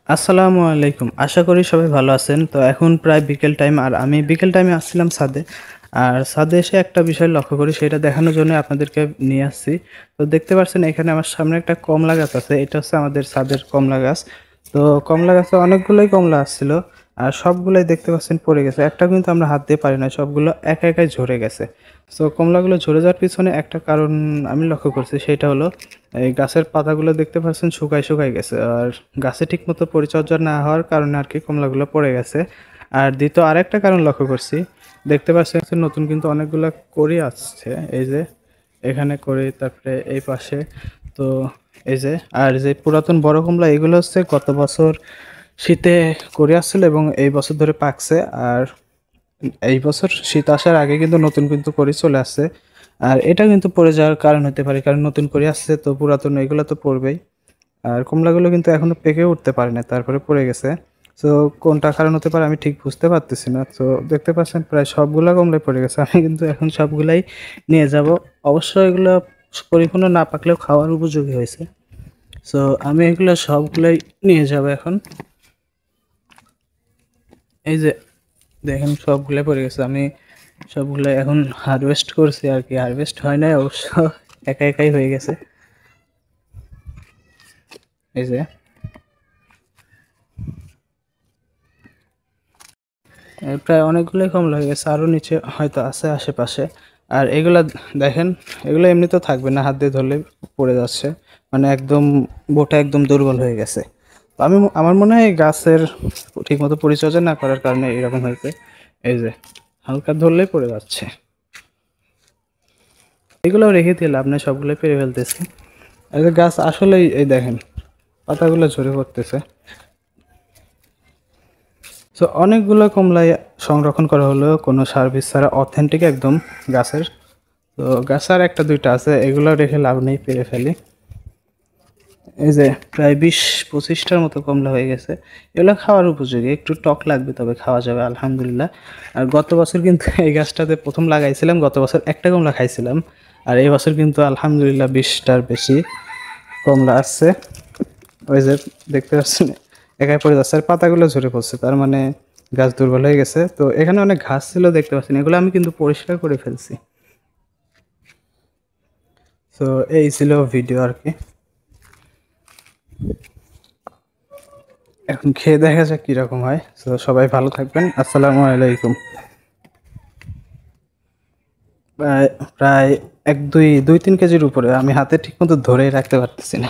আসসালামু আলাইকুম। আশা করি সবাই ভালো আছেন। তো এখন প্রায় বিকেল টাইম আর আমি বিকেল টাইমে আসছিলাম ছাদে। আর ছাদে এসে একটা বিষয় লক্ষ্য করি সেটা দেখানোর জন্য আপনাদেরকে নিয়ে আসছি। তো দেখতে পাচ্ছেন এখানে আমার সামনে একটা কমলা গাছ আছে। এটা হচ্ছে আমাদের ছাদের কমলা গাছ। তো কমলা গাছে অনেকগুলোই কমলা আসছিল। আর সবগুলাই দেখতে পাচ্ছেন পড়ে গেছে। একটা কিন্তু আমরা হাত দিয়ে পারি না। সবগুলো একা একাই ঝরে গেছে। তো কমলাগুলো ঝরে যাওয়ার পিছনে একটা কারণ আমি লক্ষ্য করছি সেটা হলো এই গাছের পাতাগুলো দেখতে পাচ্ছেন শুকায় শুকায় গেছে আর গাছে ঠিকমতো পরিচর্যা না হওয়ার কারণে আর কি কমলাগুলো পড়ে গেছে। আর দ্বিতীয় আরেকটা কারণ লক্ষ্য করছি, দেখতে পাচ্ছেন নতুন কিন্তু অনেকগুলো কড়ি আসছে। এই যে এখানে কড়ি, তারপরে এই পাশে। তো এই যে আর যে পুরাতন বড় কমলা এগুলো হচ্ছে গত বছর শীতে কড়ি আসছিল এবং এই বছর ধরে পাকছে। আর এই বছর শীত আসার আগে কিন্তু নতুন কিন্তু কড়ি চলে আসছে। আর এটা কিন্তু পড়ে যাওয়ার কারণ হতে পারে, কারণ নতুন করে আসছে তো পুরাতন এগুলো তো পড়বেই। আর কমলাগুলো কিন্তু এখনো পেকে উঠতে পারে না, তারপরে পড়ে গেছে। তো কোনটা কারণ হতে পারে আমি ঠিক বুঝতে পারতেছি না। তো দেখতে পাচ্ছেন প্রায় সবগুলা কমলাই পড়ে গেছে। আমি কিন্তু এখন সবগুলাই নিয়ে যাব। অবশ্য এগুলো পরিপূর্ণ না পাকলেও খাওয়ার উপযোগী হয়েছে। তো আমি এগুলো সবগুলাই নিয়ে যাব এখন। এই যে দেখেন সবগুলাই পড়ে গেছে। আমি সবগুলো এখন হারভেস্ট করছি আর কি, হারভেস্ট হয় নাই অবশ্য, একা একাই হয়ে গেছে। এই যে প্রায় অনেকগুলোই কমলা হয়ে গেছে, আরও নিচে হয়তো আছে আশেপাশে। আর এগুলা দেখেন, এগুলো এমনি তো থাকবে না, হাত দিয়ে ধরলে পড়ে যাচ্ছে, মানে একদম বোটা একদম দুর্বল হয়ে গেছে। তো আমার মনে হয় গাছের ঠিকমতো পরিচর্যা না করার কারণে এরকম হয়েছে। এই যে হালকা ধরলেই পড়ে যাচ্ছে। এগুলো রেখে দিয়ে লাভ নেই, সবগুলো পেরে ফেলতেছি। এই যে গাছ আসলেই এই দেখেন পাতাগুলো ঝরে পড়তেছে। তো অনেকগুলো কমলাই সংরক্ষণ করা হলো কোনো সার্ভিস ছাড়া, অথেন্টিক একদম গাছের। তো গাছ আর একটা দুইটা আছে, এগুলো রেখে লাভ নেই, পেরে ফেলি। এই যে প্রায় 20-25টার মতো কমলা হয়ে গেছে। এগুলো খাওয়ার উপযোগী, একটু টক লাগবে তবে খাওয়া যাবে আলহামদুলিল্লাহ। আর গত বছর কিন্তু এই গাছটাতে প্রথম লাগাইছিলাম, গত বছর একটা কমলা খাইছিলাম। আর এই বছর কিন্তু আলহামদুলিল্লাহ 20টার বেশি কমলা আসছে। ওই যে দেখতে পাচ্ছেন একাই পড়ে যাচ্ছে আর পাতাগুলো ঝরে পড়ছে, তার মানে গাছ দুর্বল হয়ে গেছে। তো এখানে অনেক ঘাস ছিল দেখতে পাচ্ছেন, এগুলো আমি কিন্তু পরিষ্কার করে ফেলছি। তো এই ছিল ভিডিও আর কি। এখন খেয়ে দেখা যাক কিরকম হয়। তো সবাই ভালো থাকবেন, আসসালামু আলাইকুম। প্রায় প্রায় 1-2-3 কেজির উপরে, আমি হাতে ঠিক মতো ধরেই রাখতে পারতেছি না।